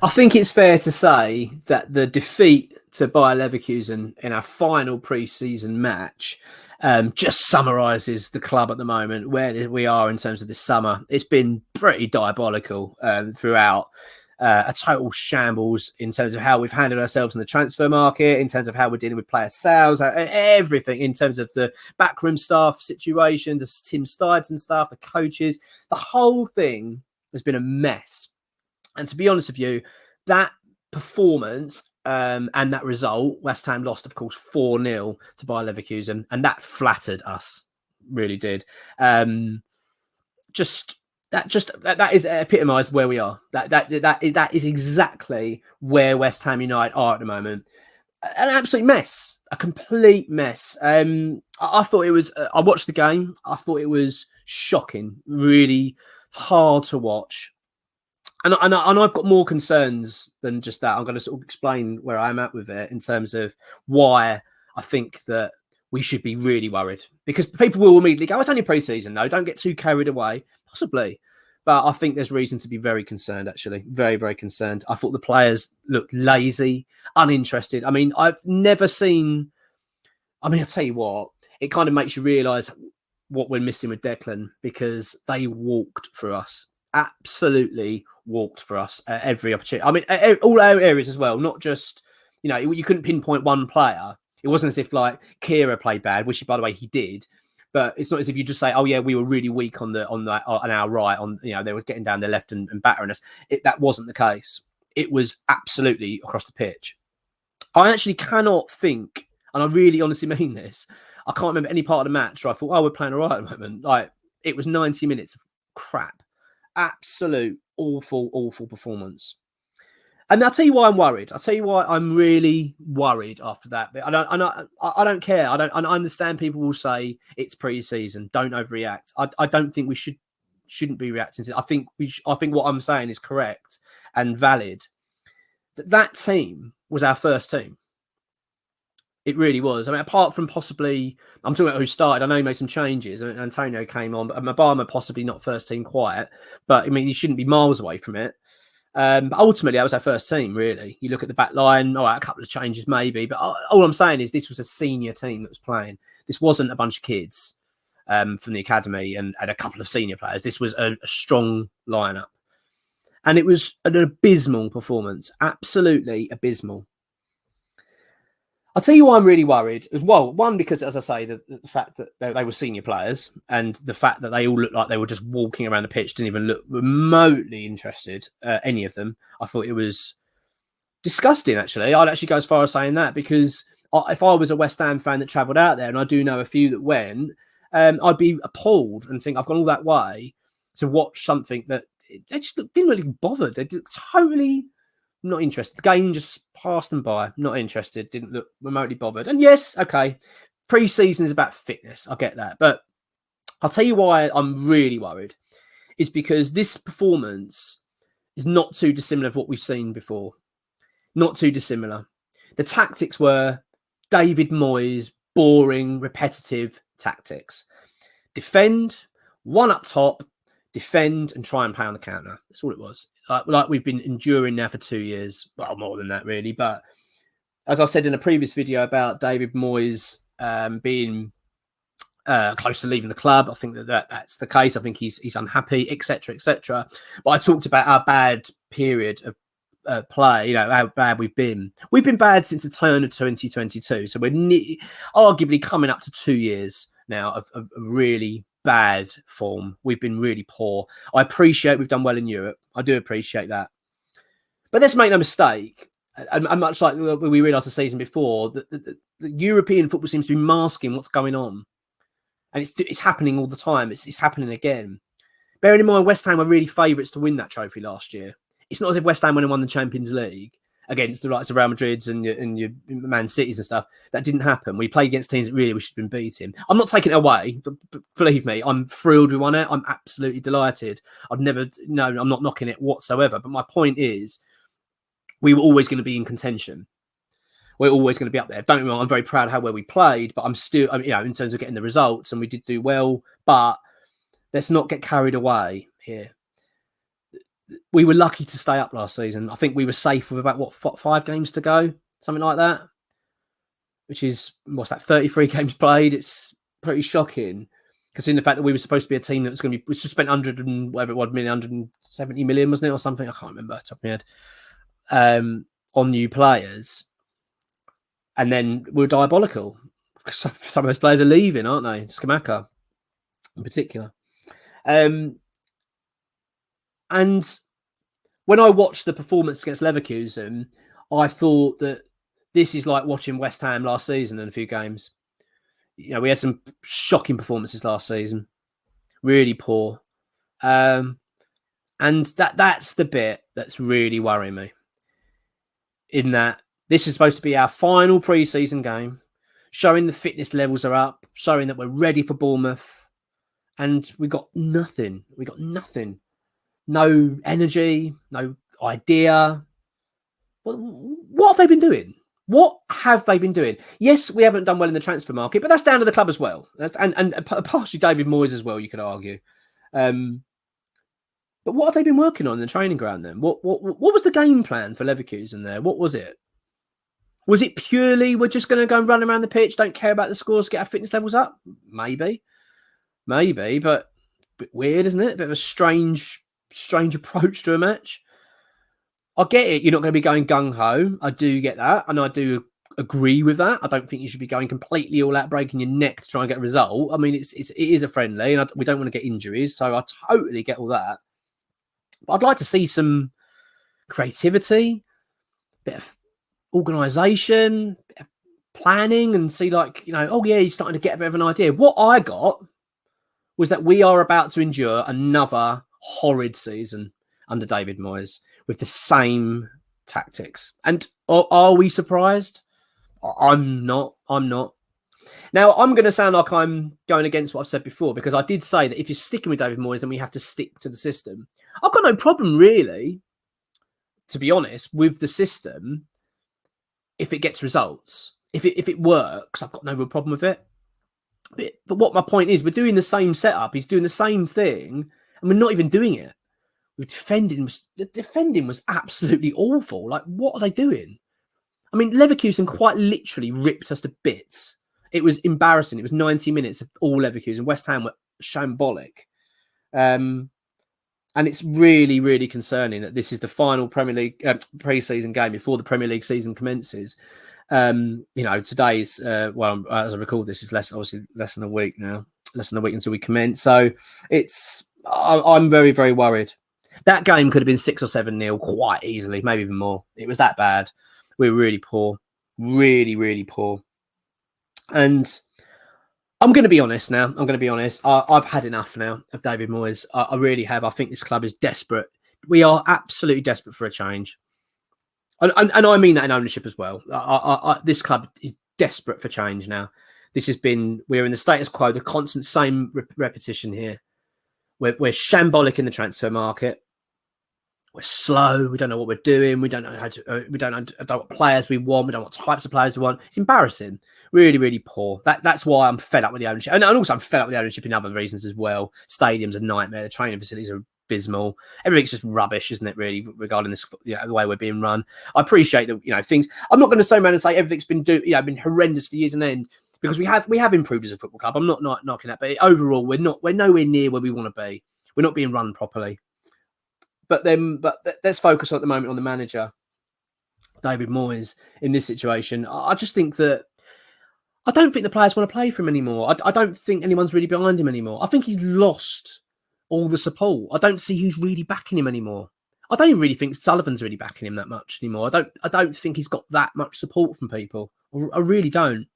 I think it's fair to say that the defeat to Bayer Leverkusen in our final pre-season match just summarises the club at the moment, where we are in terms of this summer. It's been pretty diabolical throughout. A total shambles in terms of how we've handled ourselves in the transfer market, in terms of how we're dealing with player sales, everything in terms of the backroom staff situation, the Tim Stides and stuff, the coaches. The whole thing has been a mess. And to be honest with you, that performance and that result, West Ham lost, of course, 4-0 to Bayer Leverkusen, and that flattered us, really did. That is epitomised where we are. That is exactly where West Ham United are at the moment. An absolute mess, a complete mess. I thought it was. I watched the game. I thought it was shocking, really hard to watch. And I've got more concerns than just that. I'm going to sort of explain where I'm at with it in terms of why I think that we should be really worried. Because people will immediately go, it's only pre-season, though. Don't get too carried away. Possibly. But I think there's reason to be very concerned, actually. Very, very concerned. I thought the players looked lazy, uninterested. I mean, I've never seen... I mean, I'll tell you what, it kind of makes you realise what we're missing with Declan, because they walked for us. Absolutely walked for us at every opportunity. I mean, all our areas as well, not just, you couldn't pinpoint one player. It wasn't as if like Kira played bad, which by the way he did, but it's not as if you just say, oh yeah, we were really weak on our right, they were getting down their left and battering us. That wasn't the case. It was absolutely across the pitch. I actually cannot think, and I really honestly mean this, I can't remember any part of the match where I thought, oh, we're playing all right at the moment. Like, it was 90 minutes of crap. Absolute awful performance. And I'll tell you why I'm worried. I'll tell you why I'm really worried after that. I don't care. I understand people will say it's pre-season. Don't overreact. I don't think we shouldn't be reacting to it. I think what I'm saying is correct and valid. That team was our first team. It really was. I mean, apart from possibly, I'm talking about who started. I know he made some changes. I mean, Antonio came on, but Mabama possibly not first team quite. But I mean, he shouldn't be miles away from it. But ultimately, that was our first team, really. You look at the back line, a couple of changes maybe. But all I'm saying is this was a senior team that was playing. This wasn't a bunch of kids from the academy and a couple of senior players. This was a strong lineup. And it was an abysmal performance. Absolutely abysmal. I'll tell you why I'm really worried as well. One, because, as I say, the fact that they were senior players and the fact that they all looked like they were just walking around the pitch, didn't even look remotely interested, any of them. I thought it was disgusting, actually. I'd actually go as far as saying that, because if I was a West Ham fan that travelled out there, and I do know a few that went, I'd be appalled and think I've gone all that way to watch something that they just didn't really bother. They did totally... not interested. The game just passed them by. Not interested. Didn't look remotely bothered. And yes, okay, pre-season is about fitness. I get that. But I'll tell you why I'm really worried. Is because this performance is not too dissimilar of what we've seen before. Not too dissimilar. The tactics were David Moyes, boring, repetitive tactics. Defend, one up top, defend and try and play on the counter. That's all it was. Like we've been enduring now for 2 years. Well, more than that, really. But as I said in a previous video about David Moyes being close to leaving the club, I think that's the case. I think he's unhappy, etc., etc. But I talked about our bad period of play, how bad we've been. We've been bad since the turn of 2022. So we're arguably coming up to 2 years now of really bad form. We've been really poor. I appreciate we've done well in Europe. I do appreciate that. But let's make no mistake, and much like we realised the season before, the European football seems to be masking what's going on. And it's happening all the time. It's happening again. Bearing in mind, West Ham were really favourites to win that trophy last year. It's not as if West Ham went and won the Champions League against the likes of Real Madrids and your Man Cities and stuff. That didn't happen. We played against teams that really we should have been beating. I'm not taking it away, but believe me, I'm thrilled we won it. I'm absolutely delighted. I'm not knocking it whatsoever. But my point is, we were always going to be in contention. We're always going to be up there. Don't get me wrong, I'm very proud of how well we played, but I'm still, in terms of getting the results, and we did do well, but let's not get carried away here. we were lucky to stay up last season. I think we were safe with about 5 games to go, something like that, which is, what's that, 33 games played. It's pretty shocking, considering the fact that we were supposed to be a team that was going to be, we spent 100 and whatever it was, 170 million, wasn't it, or something? I can't remember off the top of my head, on new players. And then we're diabolical. Some of those players are leaving, aren't they? Skamaka in particular. And when I watched the performance against Leverkusen, I thought that this is like watching West Ham last season in a few games. You know, we had some shocking performances last season, really poor. And that's the bit that's really worrying me, in that this is supposed to be our final pre-season game, showing the fitness levels are up, showing that we're ready for Bournemouth, and we got nothing. We got nothing. No energy, no idea. What have they been doing? What have they been doing? Yes, we haven't done well in the transfer market, but that's down to the club as well. And partially David Moyes as well, you could argue. But what have they been working on in the training ground then? What was the game plan for Leverkusen there? What was it? Was it purely we're just going to go and run around the pitch, don't care about the scores, get our fitness levels up? Maybe, but a bit weird, isn't it? A bit of a strange approach to a match. I get it. You're not going to be going gung-ho. I do get that. And I do agree with that. I don't think you should be going completely all out, breaking your neck to try and get a result. I mean, it is a friendly, and we don't want to get injuries. So I totally get all that. But I'd like to see some creativity, bit of organisation, bit of planning, and see, like, you know, oh yeah, you're starting to get a bit of an idea. What I got was that we are about to endure another horrid season under David Moyes with the same tactics. And are we surprised? I'm not. Now, I'm going to sound like I'm going against what I've said before, because I did say that if you're sticking with David Moyes, then we have to stick to the system. I've got no problem, really, to be honest, with the system if it gets results. If it works, I've got no real problem with it. But what my point is, we're doing the same setup. He's doing the same thing, and we're not even doing it. The defending was absolutely awful. Like, what are they doing? I mean, Leverkusen quite literally ripped us to bits. It was embarrassing. It was 90 minutes of all Leverkusen. West Ham were shambolic. And it's really, really concerning that this is the final Premier League pre-season game before the Premier League season commences. You know, today's, as I record this, is less than a week now. Less than a week until we commence. So I'm very, very worried. That game could have been 6 or 7-0 quite easily, maybe even more. It was that bad. We were really poor. Really, really poor. And I'm going to be honest now. I've had enough now of David Moyes. I really have. I think this club is desperate. We are absolutely desperate for a change. And I mean that in ownership as well. This club is desperate for change now. We're in the status quo, the constant same repetition here. We're shambolic in the transfer market. We're slow. We don't know what we're doing. We don't know how to. We don't know what players we want. We don't know what types of players we want. It's embarrassing. Really, really poor. That's why I'm fed up with the ownership, and also I'm fed up with the ownership in other reasons as well. Stadium's a nightmare. The training facilities are abysmal. Everything's just rubbish, isn't it? Really, regarding this, the way we're being run. I appreciate that. Things. I'm not going to say everything's been horrendous for years on end, because we have improved as a football club. I'm not knocking that, but overall, we're nowhere near where we want to be. We're not being run properly. But let's focus at the moment on the manager, David Moyes, in this situation. I just think that I don't think the players want to play for him anymore. I don't think anyone's really behind him anymore. I think he's lost all the support. I don't see who's really backing him anymore. I don't even really think Sullivan's really backing him that much anymore. I don't think he's got that much support from people. I really don't.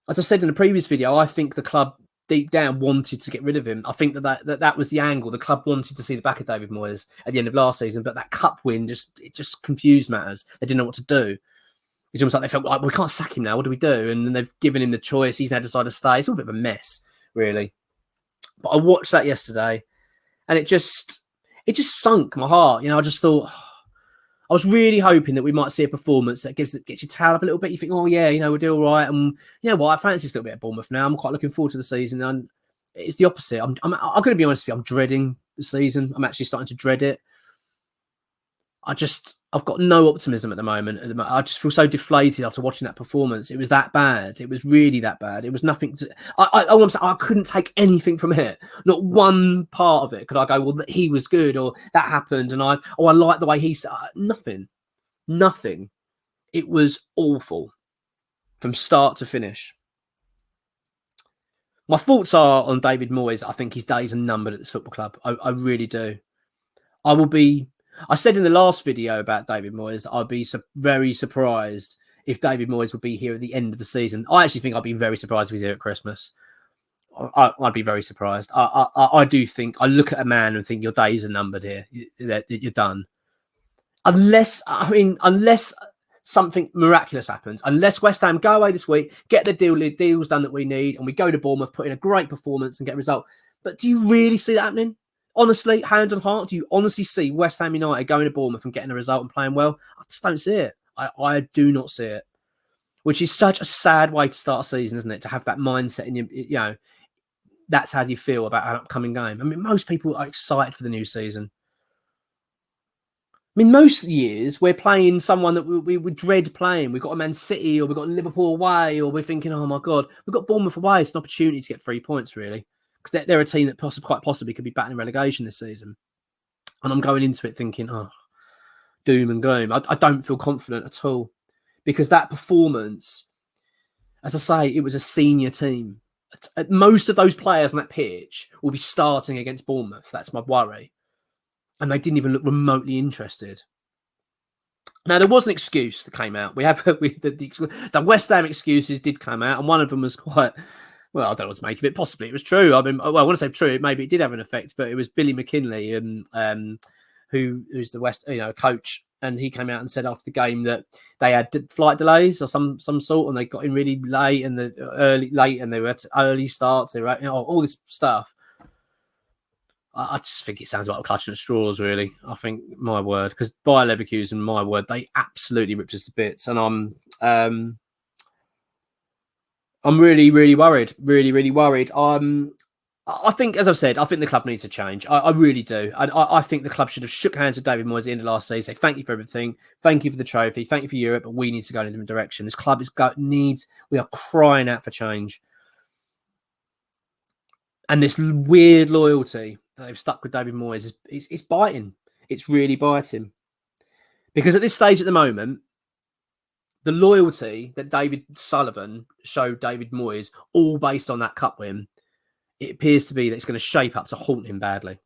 As I said in the previous video, I think the club deep down wanted to get rid of him. I think that was the angle. The club wanted to see the back of David Moyes at the end of last season, but that cup win just confused matters. They didn't know what to do. It's almost like they felt like, we can't sack him now. What do we do? And then they've given him the choice. He's now decided to stay. It's all a bit of a mess, really. But I watched that yesterday, and it just sunk my heart. I just thought, I was really hoping that we might see a performance that gets your tail up a little bit. You think, oh yeah, we'll do all right. And you know what? I fancy still a bit at Bournemouth now. I'm quite looking forward to the season. And it's the opposite. I'm going to be honest with you. I'm dreading the season. I'm actually starting to dread it. I've got no optimism at the moment. I just feel so deflated after watching that performance. It was that bad. It was really that bad. It was nothing to. I couldn't take anything from it. Not one part of it could I go, well, he was good, or that happened, and I like the way he said. Nothing. It was awful from start to finish. My thoughts are on David Moyes. I think his days are numbered at this football club. I really do. I said in the last video about David Moyes, I'd be very surprised if David Moyes would be here at the end of the season. I actually think I'd be very surprised if he's here at Christmas. I'd be very surprised. I do think, I look at a man and think your days are numbered here. You're done. Unless something miraculous happens, unless West Ham go away this week, get the deals done that we need, and we go to Bournemouth, put in a great performance and get a result. But do you really see that happening? Honestly, hand on heart, do you honestly see West Ham United going to Bournemouth and getting a result and playing well? I just don't see it. I do not see it, which is such a sad way to start a season, isn't it? To have that mindset in you, that's how you feel about an upcoming game. I mean, most people are excited for the new season. I mean, most years we're playing someone that we would dread playing. We've got a Man City, or we've got Liverpool away, or we're thinking, oh my God, we've got Bournemouth away. It's an opportunity to get 3 points, really. Because they're a team that quite possibly could be battling relegation this season. And I'm going into it thinking, oh, doom and gloom. I don't feel confident at all. Because that performance, as I say, it was a senior team. Most of those players on that pitch will be starting against Bournemouth. That's my worry. And they didn't even look remotely interested. Now, there was an excuse that came out. The West Ham excuses did come out. And one of them was quite... Well, I don't know what to make of it. Possibly it was true. I mean, well, I want to say true. Maybe it did have an effect, but it was Billy McKinley, who's the West, coach, and he came out and said after the game that they had flight delays or some sort, and they got in really late and and they were early starts. They were, all this stuff. I just think it sounds like clutching at straws, really. I think, my word, because Bayer Leverkusen, my word, they absolutely ripped us to bits, and I'm really, really worried. Really, really worried. I think, as I've said, I think the club needs to change. I really do. And I think the club should have shook hands with David Moyes at the end of last season. Say, thank you for everything. Thank you for the trophy. Thank you for Europe. But we need to go in a different direction. This club we are crying out for change. And this weird loyalty that they've stuck with David Moyes is biting. It's really biting. Because at this stage at the moment, the loyalty that David Sullivan showed David Moyes, all based on that cup win, it appears to be that it's going to shape up to haunt him badly.